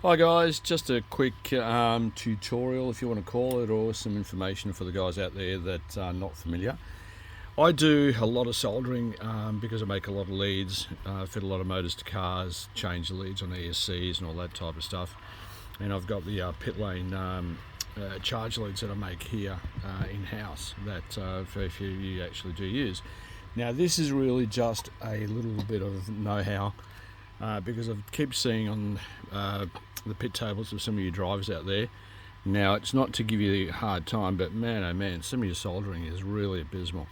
Hi guys, just a quick tutorial if you want to call it, or some information for the guys out there that are not familiar. I do a lot of soldering because I make a lot of leads, fit a lot of motors to cars, change the leads on ESCs and all that type of stuff. And I've got the pit lane charge leads that I make here in-house that very few of you actually do use. Now this is really just a little bit of know-how because I keep seeing on the pit tables of some of you drivers out there. Now it's not to give you a hard time, but man oh man, some of your soldering is really abysmal,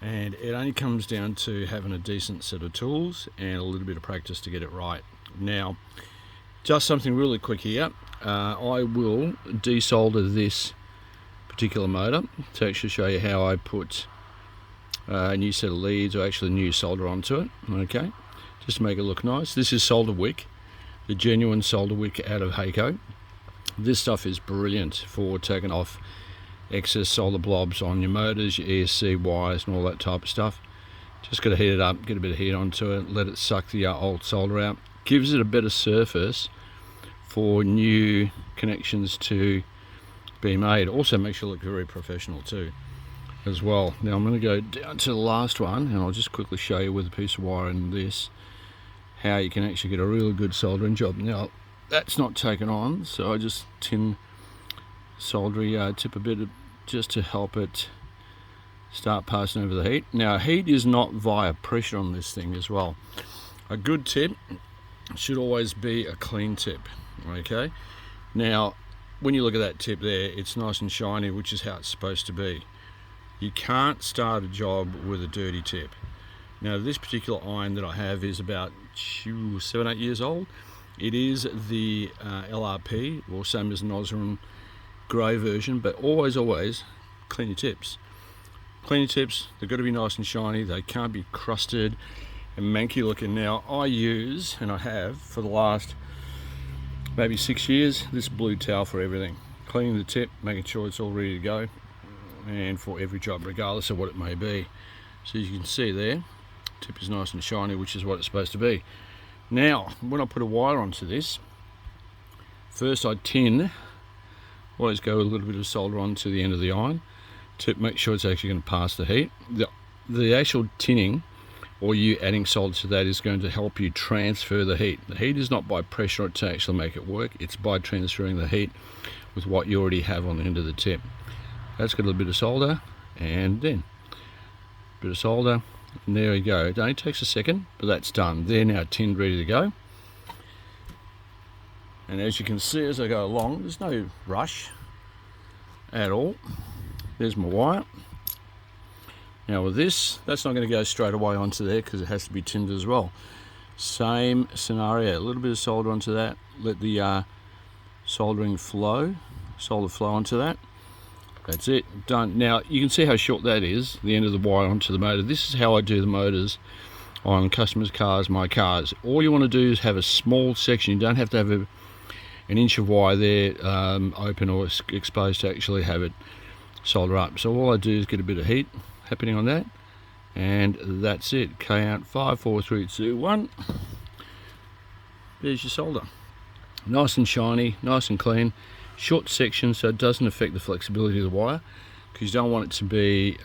and it only comes down to having a decent set of tools and a little bit of practice to get it right. Now just something really quick here, I will desolder this particular motor to actually show you how I put a new set of leads, or actually new solder onto it. Okay, just to make it look nice. This is solder wick, the genuine solder wick out of HAKO. This stuff is brilliant for taking off excess solder blobs on your motors, your ESC wires and all that type of stuff. Just got to heat it up, get a bit of heat onto it, let it suck the old solder out. Gives it a better surface for new connections to be made. Also makes you look very professional too as well. Now I'm going to go down to the last one, and I'll just quickly show you with a piece of wire in this how you can actually get a really good soldering job. Now that's not taken on, so I just tin solder tip a bit just to help it start passing over the heat. Now heat is not via pressure on this thing as well. A good tip should always be a clean tip. Okay, now when you look at that tip there, it's nice and shiny, which is how it's supposed to be. You can't start a job with a dirty tip. Now this particular iron that I have is about 7-8 years old. It is the R.A.B, or same as NOSRAM grey version, but always clean your tips. Clean your tips, they've got to be nice and shiny, they can't be crusted and manky looking. Now I use, and I have for the last maybe 6 years, this blue towel for everything. Cleaning the tip, making sure it's all ready to go, and for every job regardless of what it may be. So as you can see there, tip is nice and shiny, which is what it's supposed to be. Now when I put a wire onto this, first I always go a little bit of solder onto the end of the iron to make sure it's actually going to pass the heat. The actual tinning, or you adding solder to that, is going to help you transfer the heat. The heat is not by pressure to actually make it work, it's by transferring the heat with what you already have on the end of the tip. That's got a little bit of solder, and then a bit of solder, and there we go. It only takes a second, but that's done. They're now tinned, ready to go. And as you can see as I go along, there's no rush at all. There's my wire. Now with this, that's not going to go straight away onto there because it has to be tinned as well. Same scenario, a little bit of solder onto that, let the solder flow onto that. That's it, done. Now you can see how short that is, the end of the wire onto the motor. This is how I do the motors on customers' cars, my cars. All you want to do is have a small section. You don't have to have an inch of wire there open or exposed to actually have it solder up. So all I do is get a bit of heat happening on that, and that's it. Count 5, 4, 3, 2, 1. There's your solder. Nice and shiny, nice and clean. Short section, so it doesn't affect the flexibility of the wire, because you don't want it to be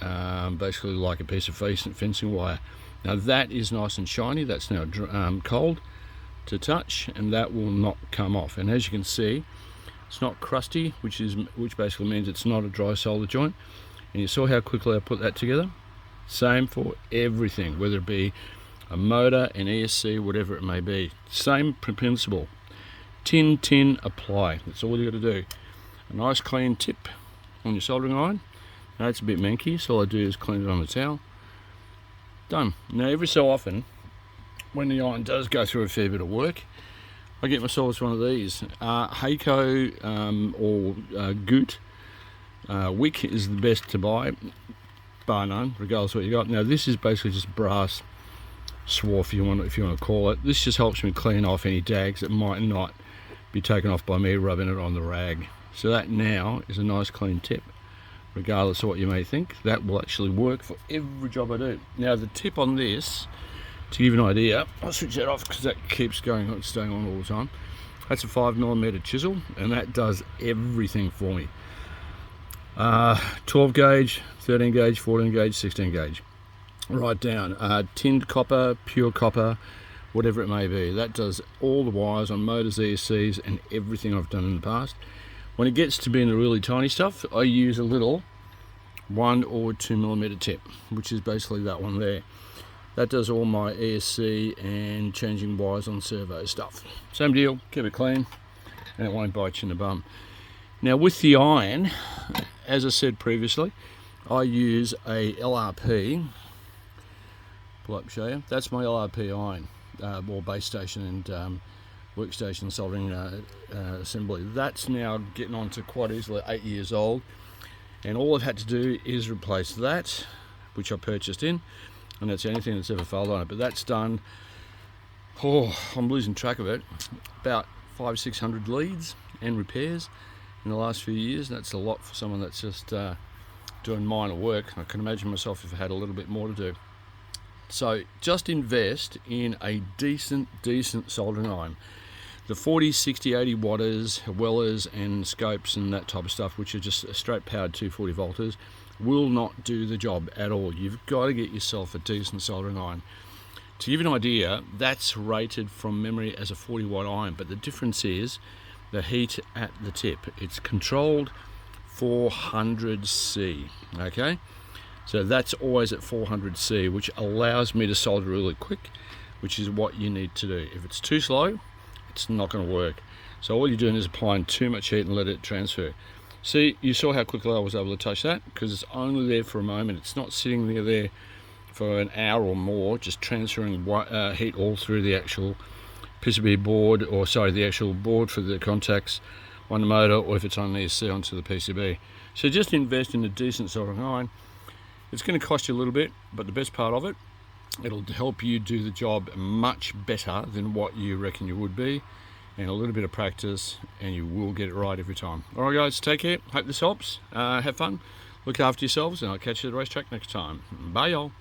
basically like a piece of fencing wire. Now that is nice and shiny. That's now cold to touch, and that will not come off. And as you can see, it's not crusty, which basically means it's not a dry solder joint. And you saw how quickly I put that together. Same for everything, whether it be a motor, an ESC, whatever it may be. Same principle. Tin, apply. That's all you got to do. A nice clean tip on your soldering iron. Now it's a bit manky, so all I do is clean it on the towel. Done. Now every so often, when the iron does go through a fair bit of work, I get myself one of these. HAKO or GOOT wick is the best to buy, bar none, regardless of what you got. Now this is basically just brass swarf, if you want to call it. This just helps me clean off any dags that might not be taken off by me rubbing it on the rag. So that now is a nice clean tip, regardless of what you may think. That will actually work for every job I do. Now the tip on this, to give you an idea, I'll switch that off because that keeps going on, staying on all the time. That's a 5mm chisel, and that does everything for me. 12 gauge, 13 gauge, 14 gauge, 16 gauge. Right down. Tinned copper, pure copper, whatever it may be. That does all the wires on motors, ESCs, and everything I've done in the past. When it gets to being the really tiny stuff, I use a little 1 or 2mm tip, which is basically that one there. That does all my ESC and changing wires on servo stuff. Same deal, keep it clean, and it won't bite you in the bum. Now with the iron, as I said previously, I use a LRP. Pull up and show you. That's my LRP iron, or base station and workstation soldering assembly. That's now getting on to quite easily 8 years old, and all I've had to do is replace that, which I purchased in, and that's anything that's ever failed on it. But that's done, I'm losing track of it, about 500-600 leads and repairs in the last few years. That's a lot for someone that's just doing minor work. I can imagine myself if I had a little bit more to do. So just invest in a decent soldering iron. The 40, 60, 80 watters, Wellers and scopes and that type of stuff, which are just straight powered 240 volters, will not do the job at all. You've got to get yourself a decent soldering iron. To give you an idea, that's rated from memory as a 40 watt iron, but the difference is the heat at the tip. It's controlled 400C, okay? So that's always at 400C, which allows me to solder really quick, which is what you need to do. If it's too slow, it's not going to work. So all you're doing is applying too much heat and let it transfer. See, you saw how quickly I was able to touch that, because it's only there for a moment. It's not sitting there for an hour or more, just transferring heat all through the actual PCB board, or sorry, the actual board for the contacts on the motor, or if it's on the ESC onto the PCB. So just invest in a decent soldering iron. It's going to cost you a little bit, but the best part of it, it'll help you do the job much better than what you reckon you would be, and a little bit of practice and you will get it right every time. Alright guys, take care, hope this helps, have fun, look after yourselves, and I'll catch you at the racetrack next time. Bye y'all.